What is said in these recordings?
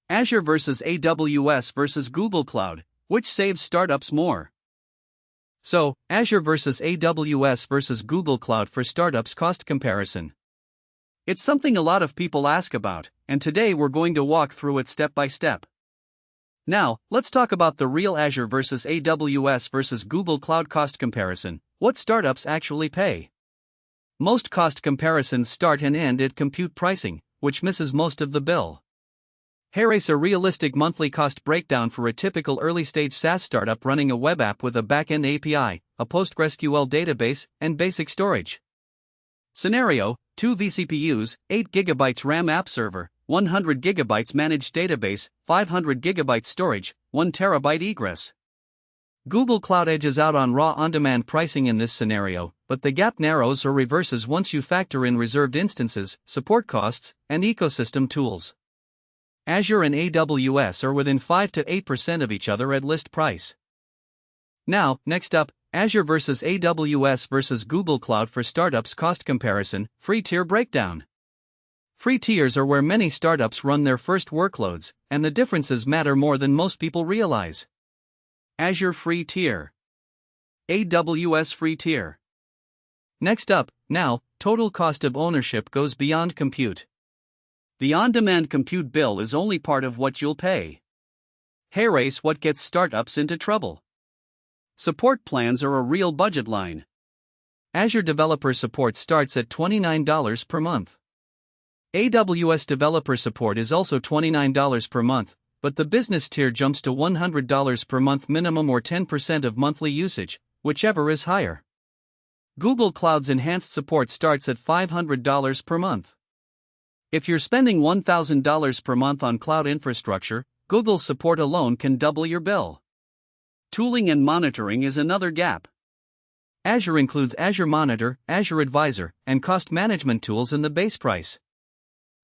Azure versus AWS versus Google Cloud, which saves startups more? So, Azure versus AWS versus Google Cloud for startups cost comparison. It's something a lot of people ask about, and today we're going to walk through it step by step. Now, let's talk about the real Azure versus AWS versus Google Cloud cost comparison, what startups actually pay. Most cost comparisons start and end at compute pricing, which misses most of the bill. Here's a realistic monthly cost breakdown for a typical early-stage SaaS startup running a web app with a backend API, a PostgreSQL database, and basic storage. Scenario: 2 vCPUs, 8 GB RAM app server, 100 GB managed database, 500 GB storage, 1 TB egress. Google Cloud edges out on raw on-demand pricing in this scenario, but the gap narrows or reverses once you factor in reserved instances, support costs, and ecosystem tools. Azure and AWS are within 5 to 8% of each other at list price. Now, next up, Azure versus AWS versus Google Cloud for startups cost comparison, free tier breakdown. Free tiers are where many startups run their first workloads, and the differences matter more than most people realize. Azure free tier. AWS free tier. Next up, now, total cost of ownership goes beyond compute. The on-demand compute bill is only part of what you'll pay. Here's what gets startups into trouble. Support plans are a real budget line. Azure developer support starts at $29 per month. AWS developer support is also $29 per month, but the business tier jumps to $100 per month minimum or 10% of monthly usage, whichever is higher. Google Cloud's enhanced support starts at $500 per month. If you're spending $1,000 per month on cloud infrastructure, Google's support alone can double your bill. Tooling and monitoring is another gap. Azure includes Azure Monitor, Azure Advisor, and cost management tools in the base price.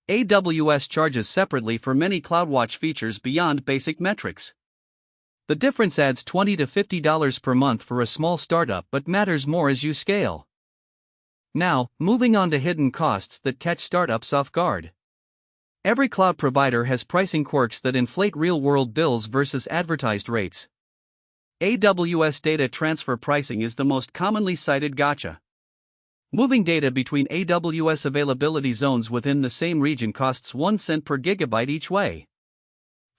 AWS charges separately for many CloudWatch features beyond basic metrics. The difference adds $20 to $50 per month for a small startup but matters more as you scale. Now, moving on to hidden costs that catch startups off guard. Every cloud provider has pricing quirks that inflate real-world bills versus advertised rates. AWS data transfer pricing is the most commonly cited gotcha. Moving data between AWS availability zones within the same region costs 1 cent per gigabyte each way.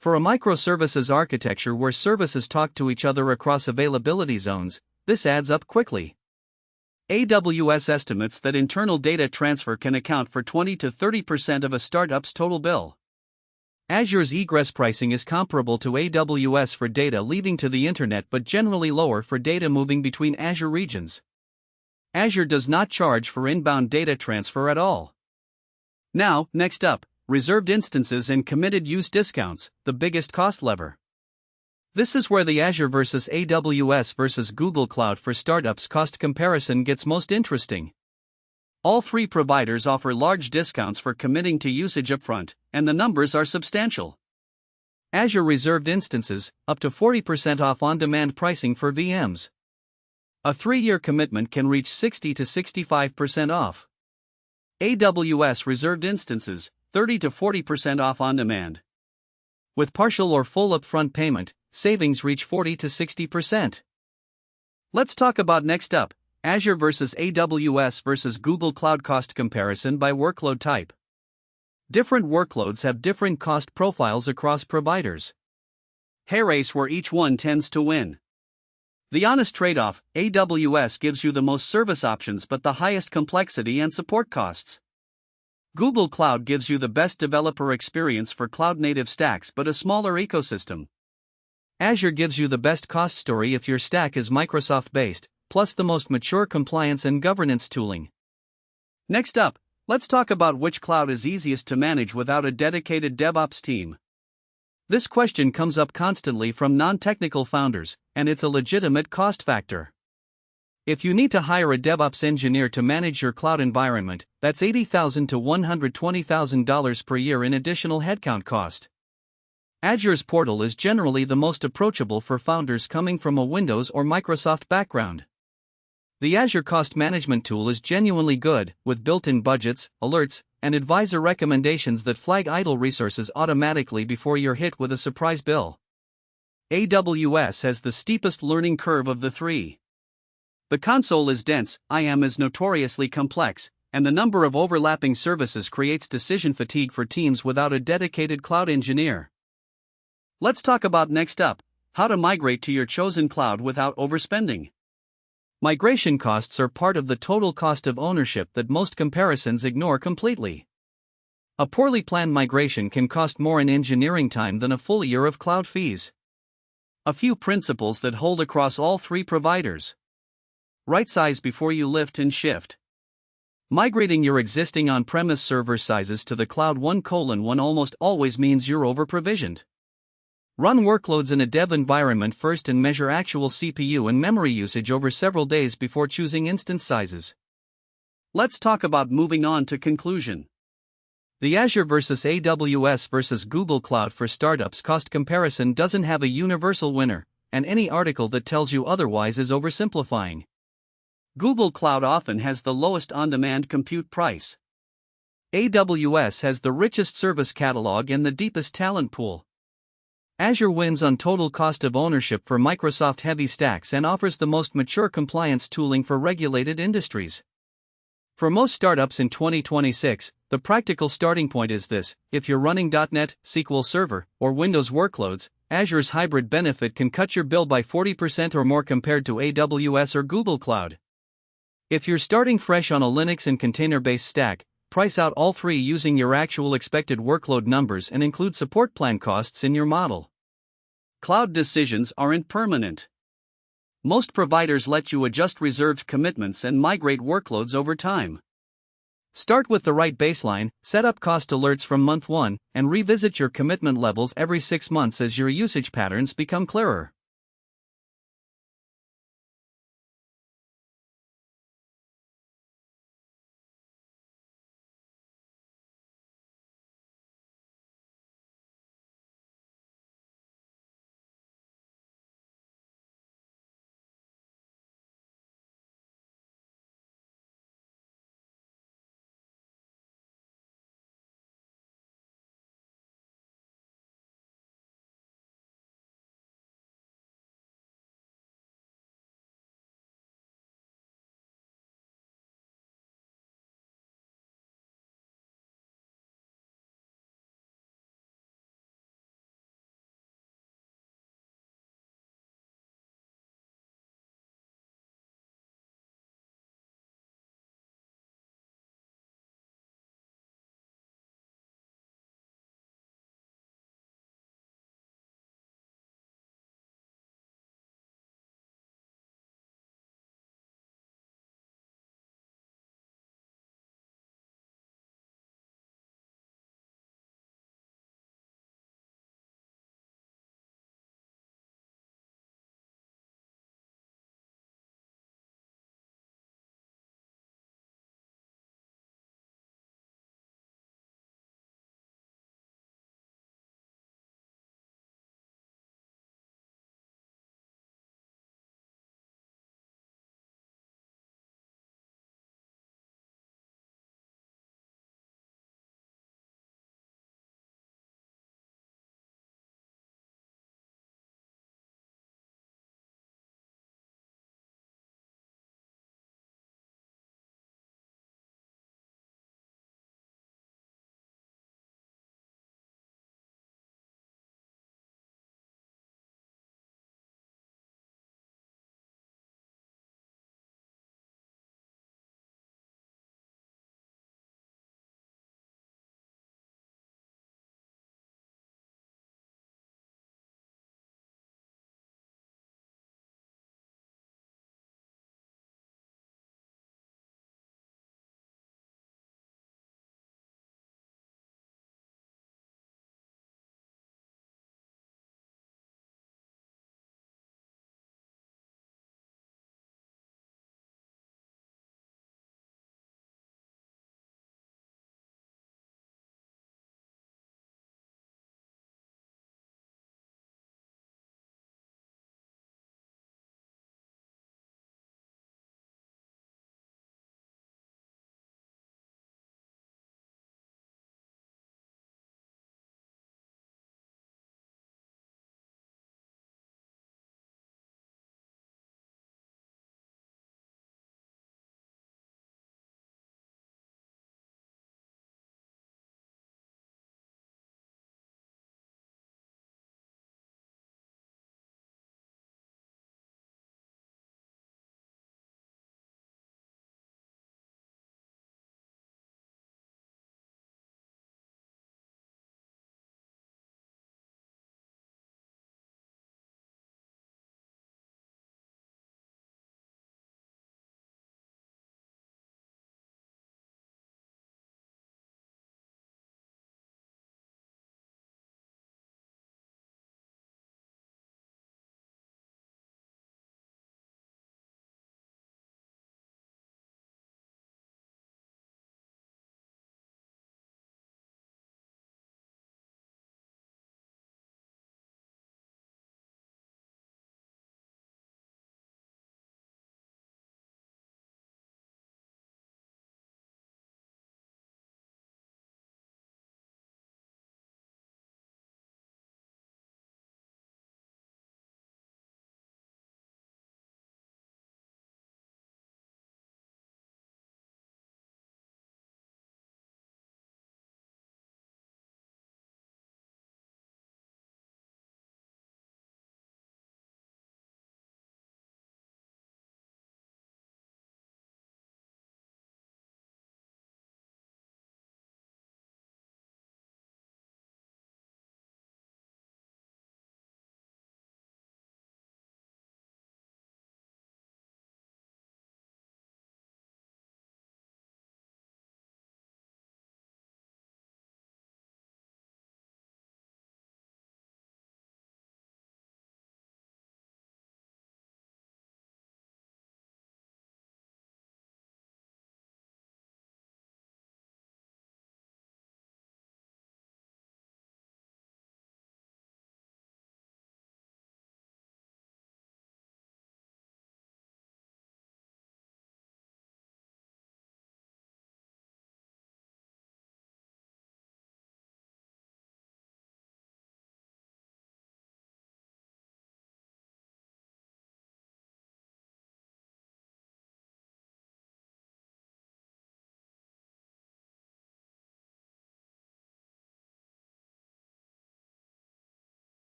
For a microservices architecture where services talk to each other across availability zones, this adds up quickly. AWS estimates that internal data transfer can account for 20 to 30% of a startup's total bill. Azure's egress pricing is comparable to AWS for data leaving to the internet but generally lower for data moving between Azure regions. Azure does not charge for inbound data transfer at all. Now, next up, reserved instances and committed use discounts, the biggest cost lever. This is where the Azure versus AWS versus Google Cloud for startups cost comparison gets most interesting. All three providers offer large discounts for committing to usage upfront, and the numbers are substantial. Azure reserved instances, up to 40% off on-demand pricing for VMs. A 3-year commitment can reach 60 to 65% off. AWS reserved instances, 30 to 40% off on demand. With partial or full upfront payment, savings reach 40 to 60%. Let's talk about next up, Azure versus AWS versus Google Cloud cost comparison by workload type. Different workloads have different cost profiles across providers. Here's where each one tends to win. The honest trade-off, AWS gives you the most service options but the highest complexity and support costs. Google Cloud gives you the best developer experience for cloud-native stacks but a smaller ecosystem. Azure gives you the best cost story if your stack is Microsoft-based, plus the most mature compliance and governance tooling. Next up, let's talk about which cloud is easiest to manage without a dedicated DevOps team. This question comes up constantly from non-technical founders, and it's a legitimate cost factor. If you need to hire a DevOps engineer to manage your cloud environment, that's $80,000 to $120,000 per year in additional headcount cost. Azure's portal is generally the most approachable for founders coming from a Windows or Microsoft background. The Azure Cost Management tool is genuinely good, with built-in budgets, alerts, and advisor recommendations that flag idle resources automatically before you're hit with a surprise bill. AWS has the steepest learning curve of the three. The console is dense, IAM is notoriously complex, and the number of overlapping services creates decision fatigue for teams without a dedicated cloud engineer. Let's talk about next up, how to migrate to your chosen cloud without overspending. Migration costs are part of the total cost of ownership that most comparisons ignore completely. A poorly planned migration can cost more in engineering time than a full year of cloud fees. A few principles that hold across all three providers. Right size before you lift and shift. Migrating your existing on-premise server sizes to the cloud 1:1 almost always means you're over-provisioned. Run workloads in a dev environment first and measure actual CPU and memory usage over several days before choosing instance sizes. Let's talk about moving on to conclusion. The Azure versus AWS versus Google Cloud for startups cost comparison doesn't have a universal winner, and any article that tells you otherwise is oversimplifying. Google Cloud often has the lowest on-demand compute price. AWS has the richest service catalog and the deepest talent pool. Azure wins on total cost of ownership for Microsoft-heavy stacks and offers the most mature compliance tooling for regulated industries. For most startups in 2026, the practical starting point is this: if you're running .NET, SQL Server, or Windows workloads, Azure's hybrid benefit can cut your bill by 40% or more compared to AWS or Google Cloud. If you're starting fresh on a Linux and container-based stack, price out all three using your actual expected workload numbers and include support plan costs in your model. Cloud decisions aren't permanent. Most providers let you adjust reserved commitments and migrate workloads over time. Start with the right baseline, set up cost alerts from month 1, and revisit your commitment levels every 6 months as your usage patterns become clearer.